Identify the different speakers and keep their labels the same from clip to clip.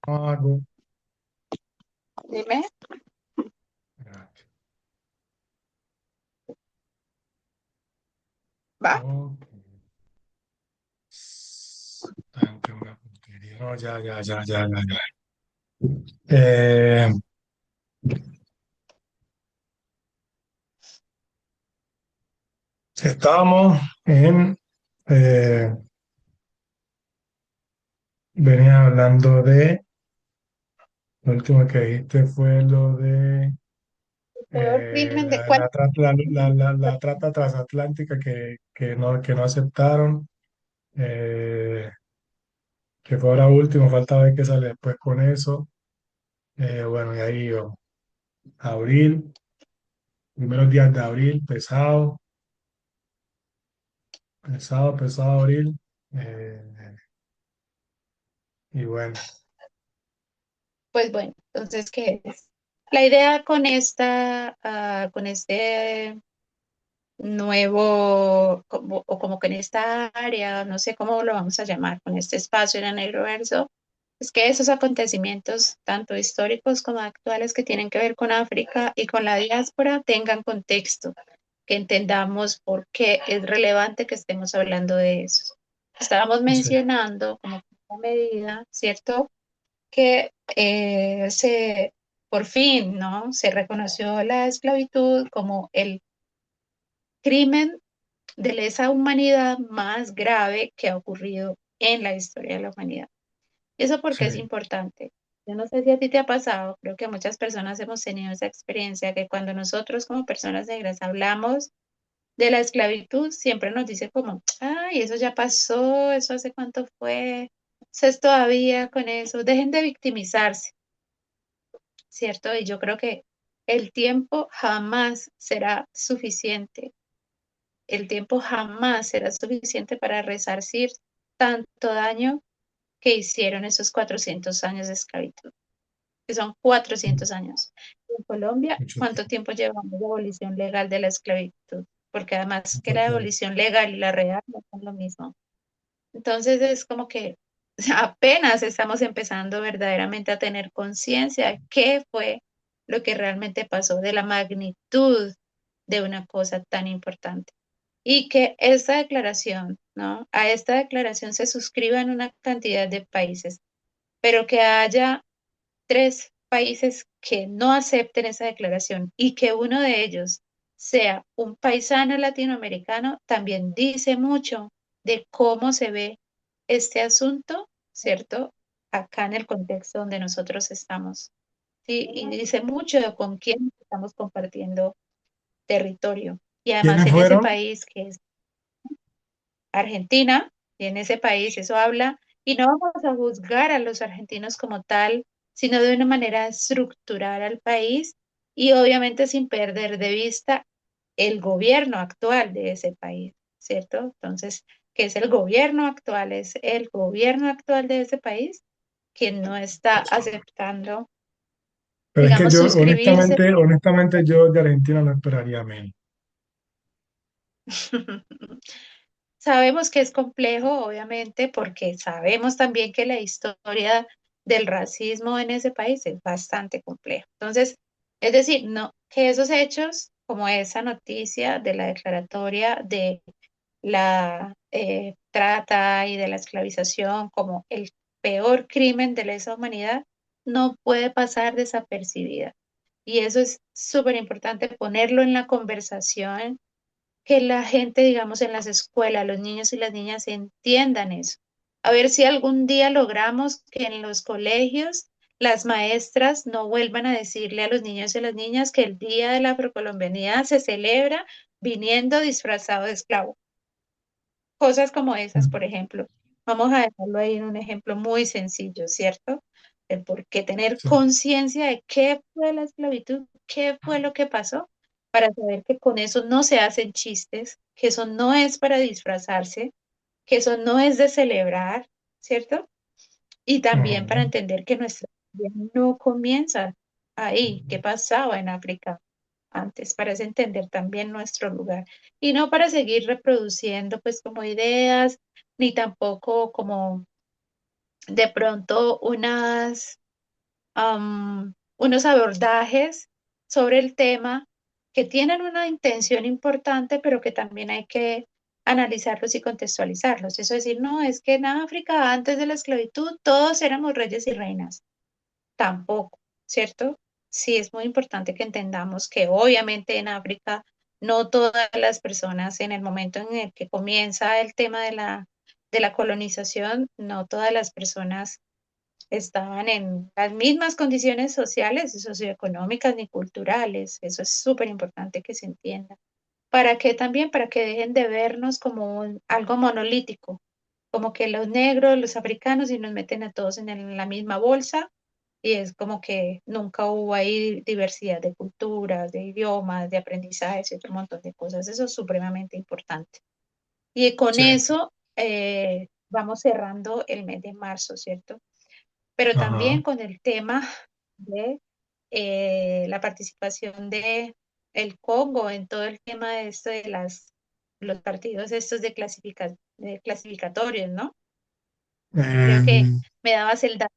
Speaker 1: Hago.
Speaker 2: Dime.
Speaker 1: Gracias.
Speaker 2: Va.
Speaker 1: Ok. Ante una puntería. No, ya. Eh, Estábamos en, eh, venía hablando de, lo último que dijiste fue lo de
Speaker 2: Peor crimen de cuál.
Speaker 1: la trata transatlántica que no aceptaron, eh, que fue ahora último, falta ver qué sale después con eso. Bueno, y ahí abril, primeros días de abril, pesado abril. eh, y bueno,
Speaker 2: Pues bueno, entonces, ¿qué es? La idea con con este nuevo, o como que en esta área, no sé cómo lo vamos a llamar, con este espacio en el Negroverso, es que esos acontecimientos, tanto históricos como actuales, que tienen que ver con África y con la diáspora, tengan contexto, que entendamos por qué es relevante que estemos hablando de eso. Estábamos
Speaker 1: sí,
Speaker 2: mencionando como una medida, ¿cierto? Que por fin, ¿no? Se reconoció la esclavitud como el crimen de lesa humanidad más grave que ha ocurrido en la historia de la humanidad. ¿Eso porque es
Speaker 1: sí.
Speaker 2: importante? Yo no sé si a ti te ha pasado, creo que muchas personas hemos tenido esa experiencia, que cuando nosotros como personas negras hablamos de la esclavitud, siempre nos dice como, ay, eso ya pasó, eso hace cuánto fue, eso es todavía con eso, dejen de victimizarse, ¿cierto? Y yo creo que el tiempo jamás será suficiente, el tiempo jamás será suficiente para resarcir tanto daño que hicieron esos 400 años de esclavitud, que son 400 años. En Colombia,
Speaker 1: Mucho
Speaker 2: ¿cuánto
Speaker 1: tiempo,
Speaker 2: tiempo llevamos de abolición legal de la esclavitud? Porque además que
Speaker 1: mucho
Speaker 2: la
Speaker 1: tiempo.
Speaker 2: abolición legal y la real no son lo mismo. Entonces es como que apenas estamos empezando verdaderamente a tener conciencia de qué fue lo que realmente pasó, de la magnitud de una cosa tan importante. Y que esta declaración, ¿no? A esta declaración se suscriban una cantidad de países, pero que haya tres países que no acepten esa declaración y que uno de ellos sea un paisano latinoamericano, también dice mucho de cómo se ve este asunto, ¿cierto? Acá en el contexto donde nosotros estamos. Sí, y dice mucho de con quién estamos compartiendo territorio. Y además
Speaker 1: ¿Quiénes
Speaker 2: en ese
Speaker 1: fueron?
Speaker 2: país que es Argentina, y en ese país eso habla, y no vamos a juzgar a los argentinos como tal, sino de una manera estructural al país y obviamente sin perder de vista el gobierno actual de ese país, ¿cierto? Entonces, ¿qué es el gobierno actual? Es el gobierno actual de ese país quien no está aceptando,
Speaker 1: Pero es que
Speaker 2: digamos,
Speaker 1: yo,
Speaker 2: suscribirse.
Speaker 1: honestamente, yo de Argentina no esperaría menos.
Speaker 2: Sabemos que es complejo, obviamente, porque sabemos también que la historia del racismo en ese país es bastante compleja. Entonces, es decir, no, que esos hechos, como esa noticia de la declaratoria de la trata y de la esclavización como el peor crimen de lesa humanidad, no puede pasar desapercibida. Y eso es súper importante ponerlo en la conversación, que la gente, digamos, en las escuelas, los niños y las niñas entiendan eso. A ver si algún día logramos que en los colegios las maestras no vuelvan a decirle a los niños y a las niñas que el Día de la Afrocolombianidad se celebra viniendo disfrazado de esclavo. Cosas como esas, por ejemplo. Vamos a dejarlo ahí en un ejemplo muy sencillo, ¿cierto? El por qué tener
Speaker 1: Sí.
Speaker 2: conciencia de qué fue la esclavitud, qué fue lo que pasó, para saber que con eso no se hacen chistes, que eso no es para disfrazarse, que eso no es de celebrar, ¿cierto? Y también para
Speaker 1: Ujú.
Speaker 2: entender que nuestra vida no comienza ahí, qué pasaba en África antes, para entender también nuestro lugar y no para seguir reproduciendo pues como ideas, ni tampoco como de pronto unos abordajes sobre el tema que tienen una intención importante, pero que también hay que analizarlos y contextualizarlos. Eso es decir, no, es que en África antes de la esclavitud todos éramos reyes y reinas. Tampoco, ¿cierto? Sí, es muy importante que entendamos que obviamente en África no todas las personas en el momento en el que comienza el tema de la colonización, no todas las personas estaban en las mismas condiciones sociales y socioeconómicas ni culturales. Eso es súper importante que se entienda. ¿Para qué también? Para que dejen de vernos como algo monolítico, como que los negros, los africanos, y nos meten a todos en la misma bolsa, y es como que nunca hubo ahí diversidad de culturas, de idiomas, de aprendizajes y otro montón de cosas. Eso es supremamente importante. Y con
Speaker 1: Sí.
Speaker 2: eso vamos cerrando el mes de marzo, ¿cierto? Pero
Speaker 1: Ajá.
Speaker 2: también con el tema de la participación de el Congo en todo el tema de esto de los partidos estos de clasificatorios, ¿no? Creo que
Speaker 1: En
Speaker 2: me dabas el dato,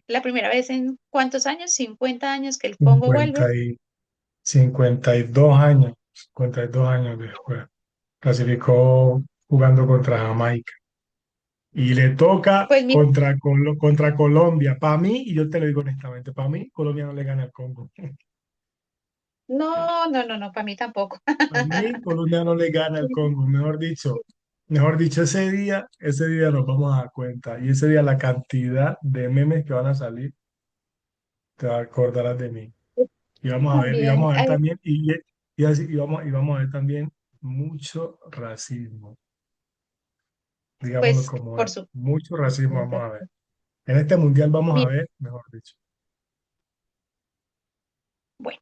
Speaker 2: la primera vez en ¿cuántos años? 50 años que el Congo
Speaker 1: 50
Speaker 2: vuelve.
Speaker 1: y 52 años, 52 años después, clasificó jugando contra Jamaica. Y le toca
Speaker 2: Pues mira,
Speaker 1: contra Colombia. Para mí, y yo te lo digo honestamente, para mí Colombia no le gana al Congo.
Speaker 2: no, no, no, no, para mí tampoco.
Speaker 1: Para mí Colombia no le gana al Congo. Mejor dicho, ese día nos vamos a dar cuenta. Y ese día la cantidad de memes que van a salir, te acordarás de mí. Y
Speaker 2: También,
Speaker 1: vamos a ver también, y vamos a ver también mucho racismo, digámoslo
Speaker 2: pues
Speaker 1: como
Speaker 2: por
Speaker 1: es. Mucho racismo vamos
Speaker 2: supuesto.
Speaker 1: a ver. En este mundial vamos a
Speaker 2: Mira,
Speaker 1: ver, mejor dicho.
Speaker 2: bueno,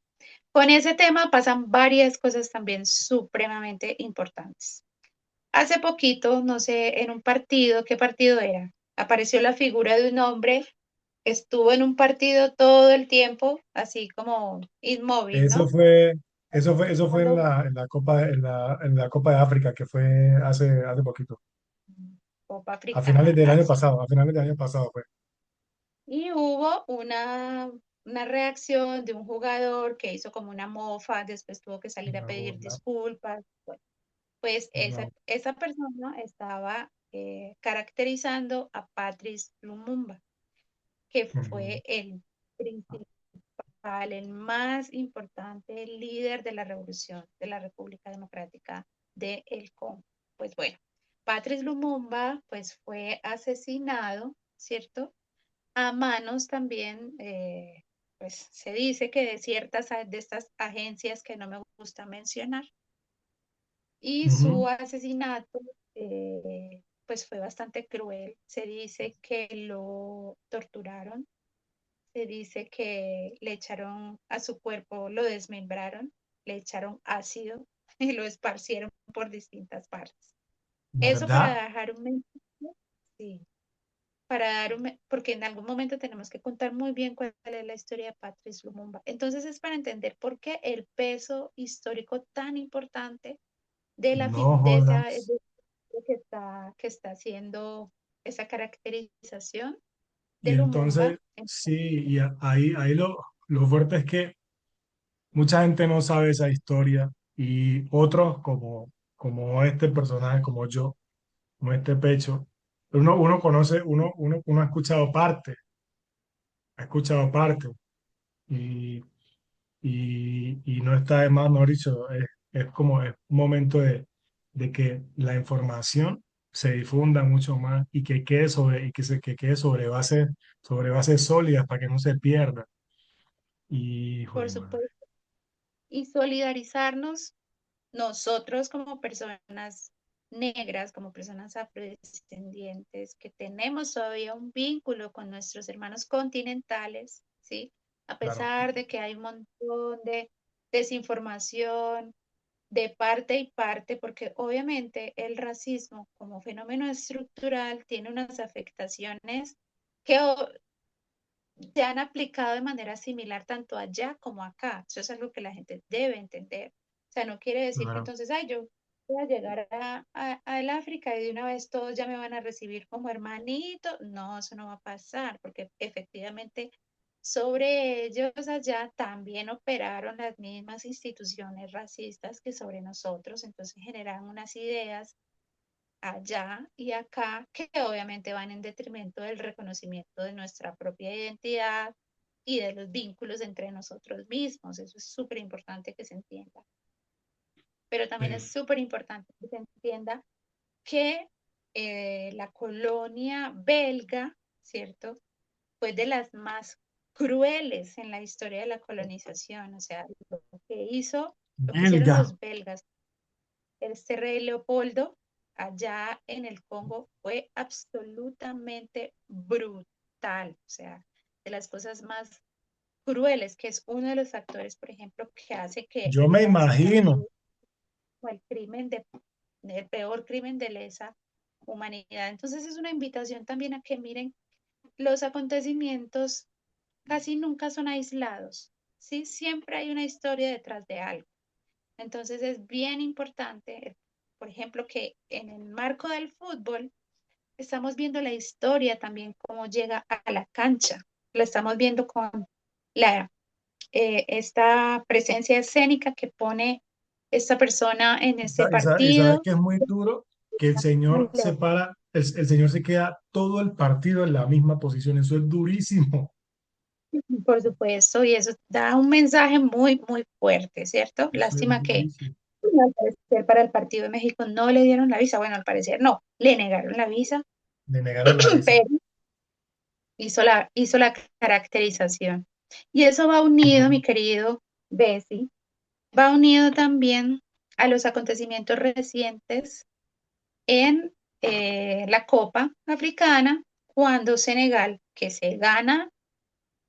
Speaker 2: con ese tema pasan varias cosas también supremamente importantes. Hace poquito, no sé, en un partido, ¿qué partido era? Apareció la figura de un hombre que estuvo en un partido todo el tiempo, así como inmóvil,
Speaker 1: Eso
Speaker 2: ¿no?
Speaker 1: fue, eso fue
Speaker 2: Cuando
Speaker 1: en la Copa, en la Copa de África, que fue hace poquito.
Speaker 2: Copa
Speaker 1: A finales
Speaker 2: Africana,
Speaker 1: del año
Speaker 2: así.
Speaker 1: pasado, a finales del año pasado fue.
Speaker 2: Y hubo una reacción de un jugador que hizo como una mofa, después tuvo que salir a
Speaker 1: Una
Speaker 2: pedir
Speaker 1: burla,
Speaker 2: disculpas. Bueno, pues
Speaker 1: una-
Speaker 2: esa persona estaba caracterizando a Patrice Lumumba, que
Speaker 1: ujú,
Speaker 2: fue el principal, el más importante líder de la revolución de la República Democrática del Congo. Pues bueno, Patrice Lumumba pues fue asesinado, ¿cierto? A manos también, pues se dice que de ciertas de estas agencias que no me gusta mencionar, y su
Speaker 1: ujú,
Speaker 2: asesinato pues fue bastante cruel. Se dice que lo torturaron, se dice que le echaron a su cuerpo, lo desmembraron, le echaron ácido y lo esparcieron por distintas partes. Eso para
Speaker 1: ¿verdad?
Speaker 2: dejar un mensaje, sí, para dar porque en algún momento tenemos que contar muy bien cuál es la historia de Patrice Lumumba. Entonces es para entender por qué el peso histórico tan importante de
Speaker 1: No
Speaker 2: de esa
Speaker 1: jodas.
Speaker 2: de que está haciendo esa caracterización de
Speaker 1: Y entonces,
Speaker 2: Lumumba.
Speaker 1: sí, ahí lo fuerte es que mucha gente no sabe esa historia y otros como este personaje, como yo, como este pecho, uno conoce, uno ha escuchado parte y, y no está de más, mejor dicho, es como es un momento de que la información se difunda mucho más y que quede que quede sobre bases sólidas para que no se pierda. Y, hijo
Speaker 2: Por
Speaker 1: de madre,
Speaker 2: supuesto, y solidarizarnos nosotros como personas negras, como personas afrodescendientes, que tenemos todavía un vínculo con nuestros hermanos continentales, ¿sí? A
Speaker 1: claro,
Speaker 2: pesar de que hay un montón de desinformación de parte y parte, porque obviamente el racismo como fenómeno estructural tiene unas afectaciones que se han aplicado de manera similar tanto allá como acá. Eso es algo que la gente debe entender. O sea, no quiere decir que
Speaker 1: claro.
Speaker 2: entonces, ay, yo voy a llegar al África y de una vez todos ya me van a recibir como hermanito. No, eso no va a pasar, porque efectivamente sobre ellos allá también operaron las mismas instituciones racistas que sobre nosotros, entonces generan unas ideas allá y acá que obviamente van en detrimento del reconocimiento de nuestra propia identidad y de los vínculos entre nosotros mismos. Eso es súper importante que se entienda. Pero también es
Speaker 1: Sí.
Speaker 2: súper importante que se entienda que la colonia belga, ¿cierto? Fue de las más crueles en la historia de la colonización. O sea, que hizo, lo que hicieron
Speaker 1: Belga.
Speaker 2: los belgas, este rey Leopoldo, allá en el Congo, fue absolutamente brutal. O sea, de las cosas más crueles, que es uno de los factores, por ejemplo, que hace que
Speaker 1: Yo me
Speaker 2: allá se
Speaker 1: imagino.
Speaker 2: catalogue como el peor crimen de lesa humanidad. Entonces es una invitación también a que miren, los acontecimientos casi nunca son aislados, ¿sí? Siempre hay una historia detrás de algo. Entonces es bien importante, por ejemplo, que en el marco del fútbol estamos viendo la historia también, cómo llega a la cancha. Lo estamos viendo con la, esta presencia escénica que pone esta persona en ese
Speaker 1: Y sabe
Speaker 2: partido.
Speaker 1: que es muy duro que el señor se para, el señor se queda todo el partido en la misma posición. Eso es durísimo.
Speaker 2: Por supuesto, y eso da un mensaje muy, muy fuerte, ¿cierto?
Speaker 1: Eso es
Speaker 2: Lástima que
Speaker 1: durísimo.
Speaker 2: al parecer para el partido de México no le dieron la visa. Bueno, al parecer no, le negaron la visa,
Speaker 1: Le negaron la visa.
Speaker 2: pero hizo la caracterización. Y eso va unido,
Speaker 1: Ujú.
Speaker 2: mi querido Bessie, va unido también a los acontecimientos recientes en la Copa Africana, cuando Senegal, que se gana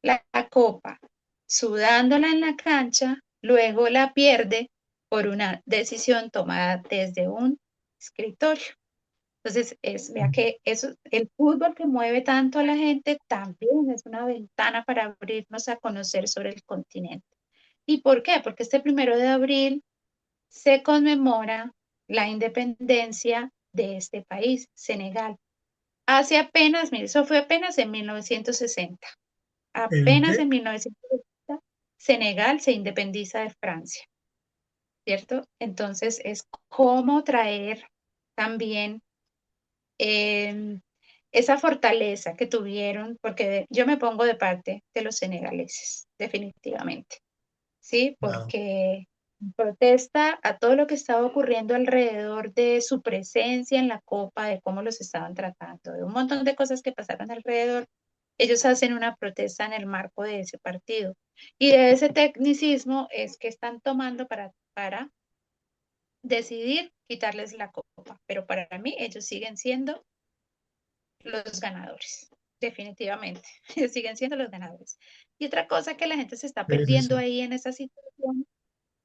Speaker 2: la copa sudándola en la cancha, luego la pierde por una decisión tomada desde un escritorio. Entonces, vea que eso, el fútbol que mueve tanto a la gente también es una ventana para abrirnos a conocer sobre el continente. ¿Y por qué? Porque este 1 de abril se conmemora la independencia de este país, Senegal. Hace apenas, mire, eso fue apenas en 1960.
Speaker 1: ¿El
Speaker 2: Apenas
Speaker 1: qué?
Speaker 2: en 1960, Senegal se independiza de Francia, ¿cierto? Entonces es cómo traer también eh, esa fortaleza que tuvieron, porque yo me pongo de parte de los senegaleses, definitivamente, ¿sí?
Speaker 1: Claro.
Speaker 2: Porque protesta a todo lo que estaba ocurriendo alrededor de su presencia en la Copa, de cómo los estaban tratando, de un montón de cosas que pasaron alrededor. Ellos hacen una protesta en el marco de ese partido. Y de ese tecnicismo es que están tomando para decidir quitarles la copa. Pero para mí ellos siguen siendo los ganadores, definitivamente. Ellos siguen siendo los ganadores. Y otra cosa que la gente se está
Speaker 1: Sí, sí,
Speaker 2: perdiendo
Speaker 1: sí.
Speaker 2: ahí en esa situación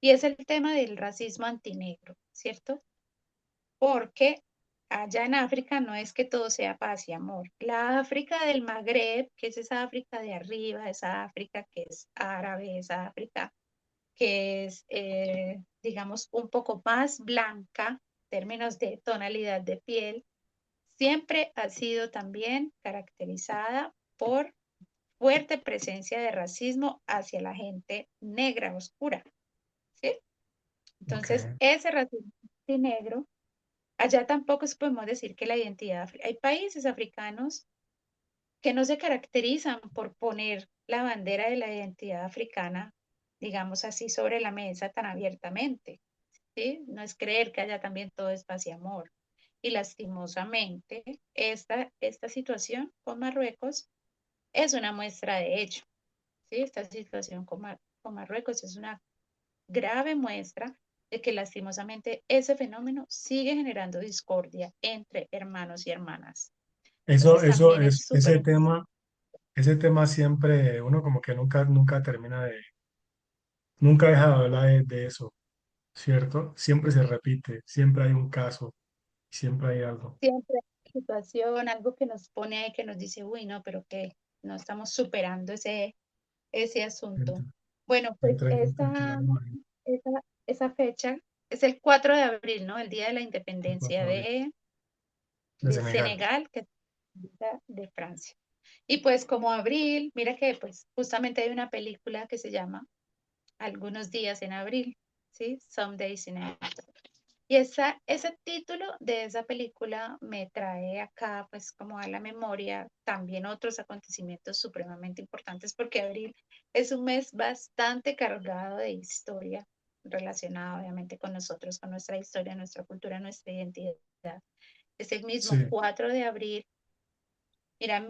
Speaker 2: y es el tema del racismo antinegro, ¿cierto? Porque allá en África no es que todo sea paz y amor. La África del Magreb, que es esa África de arriba, esa África que es árabe, esa África que es, digamos, un poco más blanca en términos de tonalidad de piel, siempre ha sido también caracterizada por fuerte presencia de racismo hacia la gente negra oscura, ¿sí?
Speaker 1: Ok.
Speaker 2: Entonces, ese racismo negro, allá tampoco podemos decir que la identidad, hay países africanos que no se caracterizan por poner la bandera de la identidad africana, digamos así, sobre la mesa tan abiertamente, ¿sí? No es creer que haya también todo es paz y amor. Y lastimosamente, esta situación con Marruecos es una muestra de ello, ¿sí? Esta situación con Marruecos es una grave muestra de que lastimosamente ese fenómeno sigue generando discordia entre hermanos y hermanas. Entonces
Speaker 1: Eso
Speaker 2: también es
Speaker 1: es,
Speaker 2: súper
Speaker 1: ese tema siempre, uno como que nunca termina nunca deja de hablar de eso, ¿cierto? Siempre se repite, siempre hay un caso, siempre hay algo.
Speaker 2: siempre situación, algo que nos pone ahí, que nos dice, uy, no, pero que no estamos superando ese asunto.
Speaker 1: Entre,
Speaker 2: Bueno, pues
Speaker 1: entre gente, ya me imagino.
Speaker 2: esa, esa fecha es el 4 de abril, ¿no? El día de la
Speaker 1: el
Speaker 2: independencia
Speaker 1: 4 de abril, de
Speaker 2: de
Speaker 1: Senegal.
Speaker 2: Senegal, que de Francia. Y pues como abril, mira que pues justamente hay una película que se llama Algunos días en abril, ¿sí? Some Days in April. Y ese título de esa película me trae acá, pues, como a la memoria también otros acontecimientos supremamente importantes, porque abril es un mes bastante cargado de historia relacionada, obviamente, con nosotros, con nuestra historia, nuestra cultura, nuestra identidad. Ese mismo
Speaker 1: Sí,
Speaker 2: 4 de abril, mira,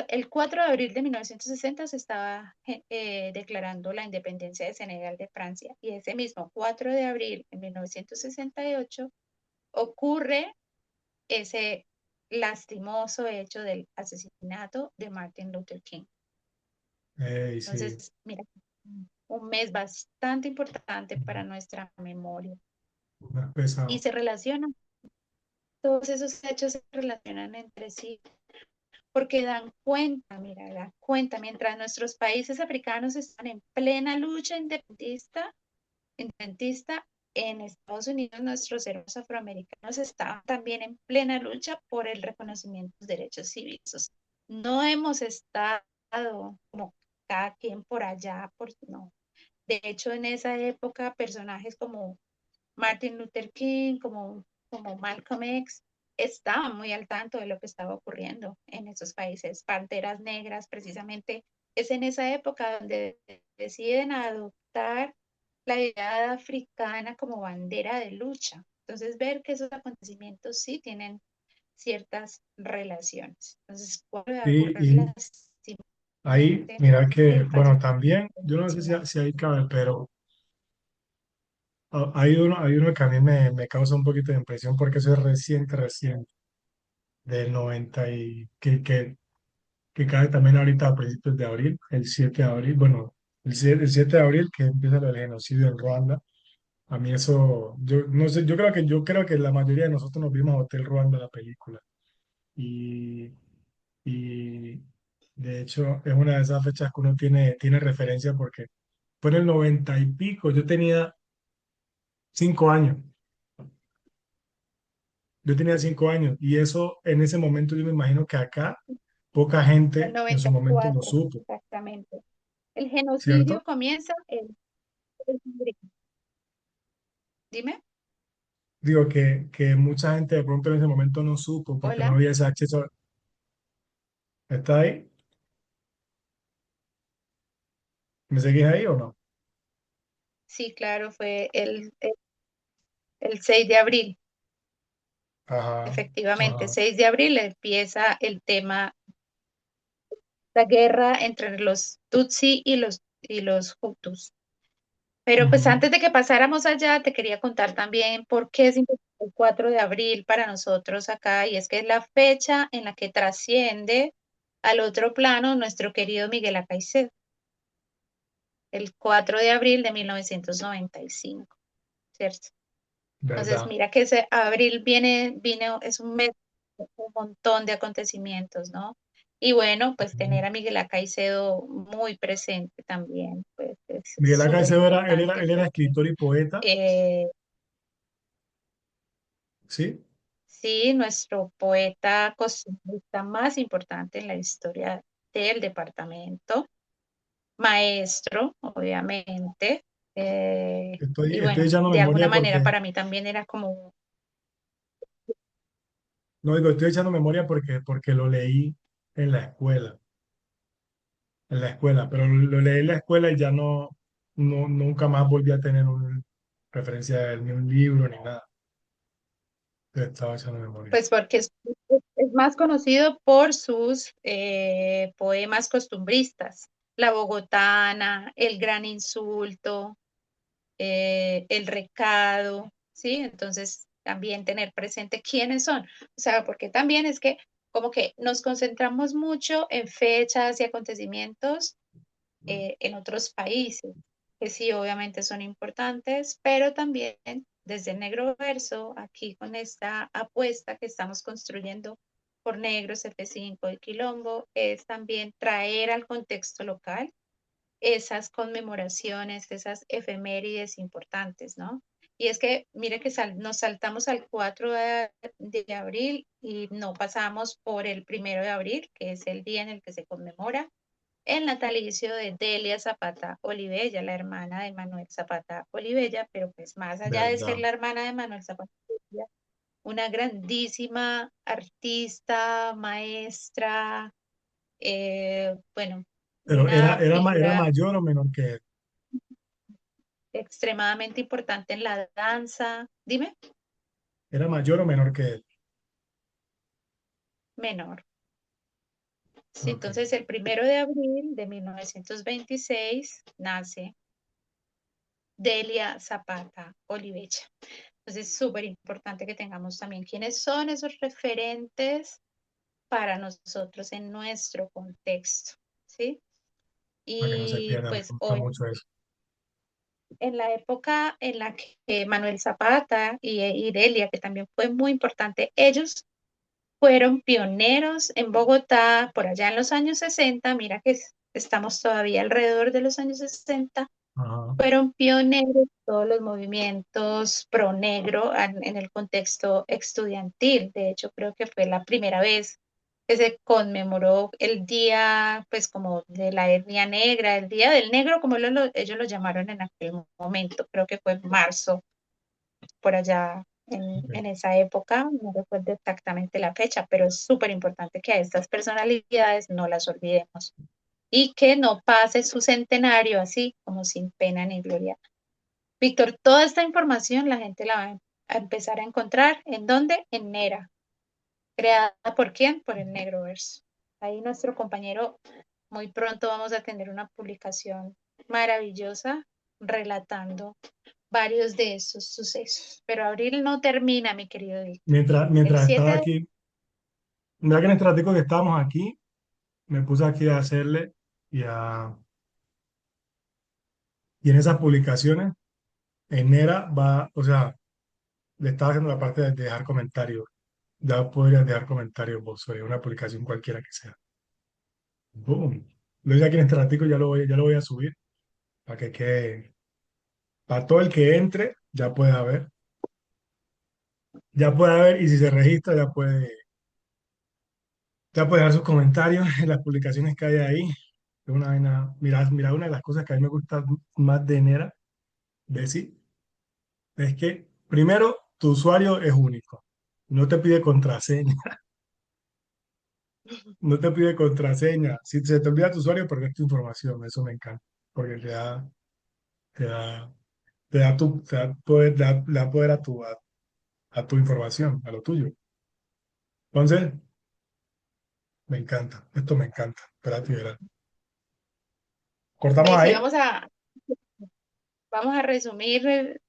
Speaker 2: el 4 de abril de 1960 se estaba declarando la independencia de Senegal de Francia, y ese mismo 4 de abril de 1968 ocurre ese lastimoso hecho del asesinato de Martin Luther King.
Speaker 1: sí,
Speaker 2: Entonces, mira, un mes bastante importante para nuestra memoria.
Speaker 1: más
Speaker 2: Y
Speaker 1: pesado.
Speaker 2: se relacionan, todos esos hechos se relacionan entre sí, porque dan cuenta, mira, dan cuenta, mientras nuestros países africanos están en plena lucha independentista, en Estados Unidos nuestros hermanos afroamericanos estaban también en plena lucha por el reconocimiento de los derechos civiles. O sea, no hemos estado como cada quien por allá, no. De hecho, en esa época, personajes como Martin Luther King, como Malcolm X, estaban muy al tanto de lo que estaba ocurriendo en esos países. Panteras Negras, precisamente, es en esa época donde deciden adoptar la idea africana como bandera de lucha. Entonces, ver que esos acontecimientos sí tienen ciertas relaciones. Entonces, 4 de
Speaker 1: Sí,
Speaker 2: abril,
Speaker 1: y ahí,
Speaker 2: lastimosamente,
Speaker 1: mira que,
Speaker 2: el
Speaker 1: bueno, también, yo no sé si,
Speaker 2: fallecimiento.
Speaker 1: si ahí cabe, pero hay uno que a mí me causa un poquito de impresión porque eso es reciente, reciente, del 90 y que cae también ahorita a principios de abril, el 7 de abril, bueno, el 7 de abril que empieza el genocidio en Ruanda. A mí eso, yo no sé, yo creo que la mayoría de nosotros nos vimos a Hotel Ruanda la película. Y, y de hecho es una de esas fechas que uno tiene referencia porque fue en el 90 y pico, yo tenía 5 años, yo tenía 5 años y eso en ese momento yo me imagino que acá poca
Speaker 2: El
Speaker 1: gente en su
Speaker 2: noventa y
Speaker 1: momento lo
Speaker 2: cuatro
Speaker 1: supo,
Speaker 2: exactamente. El genocidio
Speaker 1: ¿cierto?
Speaker 2: comienza el- Dime,
Speaker 1: Digo que mucha gente de pronto en ese momento no supo porque no
Speaker 2: hola.
Speaker 1: había ese acceso. ¿Está ahí? ¿Me seguís ahí o no?
Speaker 2: Sí, claro, fue el 6 de abril.
Speaker 1: Ajá,
Speaker 2: Efectivamente,
Speaker 1: ajá.
Speaker 2: 6 de abril empieza el tema, la guerra entre los Tutsi y los Hutus. Pero pues
Speaker 1: Ujú.
Speaker 2: antes de que pasáramos allá, te quería contar también por qué es importante el 4 de abril para nosotros acá, y es que es la fecha en la que trasciende al otro plano nuestro querido Miguel Acaicedo, el 4 de abril de 1995, ¿cierto? Entonces,
Speaker 1: ¿Verdad?
Speaker 2: mira que ese abril es un mes con un montón de acontecimientos, ¿no? Y bueno, pues tener a Miguel Caicedo muy presente también, pues es
Speaker 1: Miguel Ángel
Speaker 2: súper
Speaker 1: Caicedo era,
Speaker 2: importante
Speaker 1: él era
Speaker 2: porque
Speaker 1: escritor y poeta,
Speaker 2: eh,
Speaker 1: ¿sí?
Speaker 2: sí, nuestro poeta costumbrista más importante en la historia del departamento, maestro, obviamente, y
Speaker 1: Estoy
Speaker 2: bueno,
Speaker 1: echando
Speaker 2: de alguna
Speaker 1: memoria
Speaker 2: manera
Speaker 1: porque,
Speaker 2: para mí también era como.
Speaker 1: no digo, estoy echando memoria porque lo leí en la escuela, pero lo leí en la escuela y ya nunca más volví a tener una referencia de él, ni un libro, ni nada. Entonces estaba echando memoria.
Speaker 2: Pues porque es más conocido por sus poemas costumbristas, La Bogotana, El Gran Insulto, El Recado, ¿sí? Entonces, también tener presente quiénes son. O sea, porque también es que como que nos concentramos mucho en fechas y acontecimientos en otros países, que sí, obviamente son importantes, pero también desde el Negro Verso, aquí con esta apuesta que estamos construyendo por Negros F5 y Quilombo, es también traer al contexto local esas conmemoraciones, esas efemérides importantes, ¿no? Y es que, mire que nos saltamos al 4 de abril y no pasamos por el 1 de abril, que es el día en el que se conmemora el natalicio de Delia Zapata Olivella, la hermana de Manuel Zapata Olivella, pero pues más allá de ser
Speaker 1: ¿verdad?
Speaker 2: la hermana de Manuel Zapata Olivella, una grandísima artista, maestra, bueno,
Speaker 1: Pero
Speaker 2: una
Speaker 1: era
Speaker 2: figura
Speaker 1: mayor o menor que él.
Speaker 2: extremadamente importante en la danza. Dime,
Speaker 1: Era mayor o menor que él.
Speaker 2: menor. Sí,
Speaker 1: Ok,
Speaker 2: entonces, el 1 de abril de 1926 nace Delia Zapata Olivella. Entonces, es súper importante que tengamos también quiénes son esos referentes para nosotros en nuestro contexto, ¿sí?
Speaker 1: para que no se
Speaker 2: Y
Speaker 1: pierda, me
Speaker 2: pues
Speaker 1: gusta
Speaker 2: hoy,
Speaker 1: mucho eso.
Speaker 2: en la época en la que Manuel Zapata y Delia, que también fue muy importante, ellos fueron pioneros en Bogotá por allá en los años 60. Mira que estamos todavía alrededor de los años 60.
Speaker 1: Ajá,
Speaker 2: Fueron pioneros todos los movimientos pro negro en el contexto estudiantil. De hecho, creo que fue la primera vez que se conmemoró el día, pues como de la etnia negra, el Día del Negro, como ellos lo llamaron en aquel momento. Creo que fue en marzo, por allá
Speaker 1: ok.
Speaker 2: en esa época. No recuerdo exactamente la fecha, pero es súper importante que a estas personalidades no las olvidemos y que no pase su centenario así como sin pena ni gloria. Víctor, toda esta información la gente la va a empezar a encontrar. ¿En dónde? En Nera. ¿Creada por quién? Por el Negroverse. Ahí nuestro compañero, muy pronto vamos a tener una publicación maravillosa relatando varios de esos sucesos. Pero abril no termina, mi querido Víctor. El
Speaker 1: Mientras
Speaker 2: 7
Speaker 1: estaba
Speaker 2: de...
Speaker 1: aquí, mira que en este ratico que estábamos aquí, me puse aquí a hacerle y, a, y en esas publicaciones, en Nera va, o sea, le estaba haciendo la parte de dejar comentarios. Ya podrías dejar comentarios vos sobre una publicación cualquiera que sea. Boom. Lo hice aquí en este ratico, ya lo voy a subir para que quede, para todo el que entre, ya puede ver y si se registra ya puede dejar sus comentarios en las publicaciones que hay ahí. Es una vaina, mira, una de las cosas que a mí me gusta más de Nera, de sí, es que primero tu usuario es único, no te pide contraseña, no te pide contraseña. Si se te olvida tu usuario, porque es tu información, eso me encanta, porque te da, te da poder a tu información, a lo tuyo. Entonces, me encanta, esto me encanta. Espérate, y verás. ¿Cortamos
Speaker 2: Sí,
Speaker 1: ahí?
Speaker 2: vamos a resumir.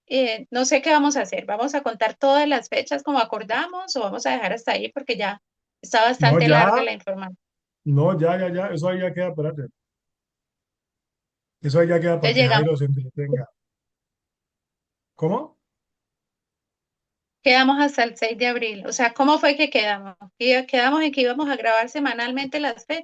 Speaker 2: No sé qué vamos a hacer. ¿Vamos a contar todas las fechas como acordamos o vamos a dejar hasta ahí porque ya está
Speaker 1: No,
Speaker 2: bastante larga
Speaker 1: ya,
Speaker 2: la información?
Speaker 1: no, ya, eso ahí ya queda, espérate. Eso ahí ya queda para
Speaker 2: Entonces
Speaker 1: que
Speaker 2: llegamos,
Speaker 1: Jairo se entretenga. ¿Cómo?
Speaker 2: quedamos hasta el 6 de abril. O sea, ¿cómo fue que quedamos? Quedamos en que íbamos a grabar semanalmente las fechas.